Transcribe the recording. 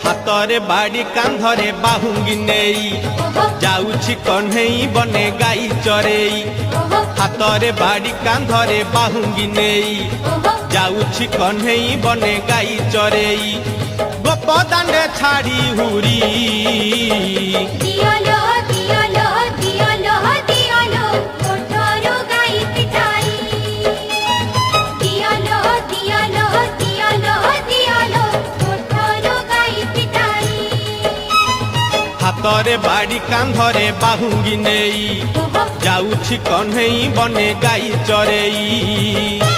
हातरे बाड़ी कांधरे बाहुंगी नेई जाउछि कन्हई बने गाई चरेई। हातरे बाड़ी कांधरे बाहुंगी नेई जाउछि कन्हई बने गाई चरेई। गोप दांडे छाड़ी हुरी दियालो दियालो दियालो दियालो कोठरो गाई पिटाई। दियालो दियालो दियालो दियालो कोठरो गाई पिटाई। हातरे बाड़ी कांधरे बाहुंगी नेई जाउछि कन्हई बने गाई चरेई।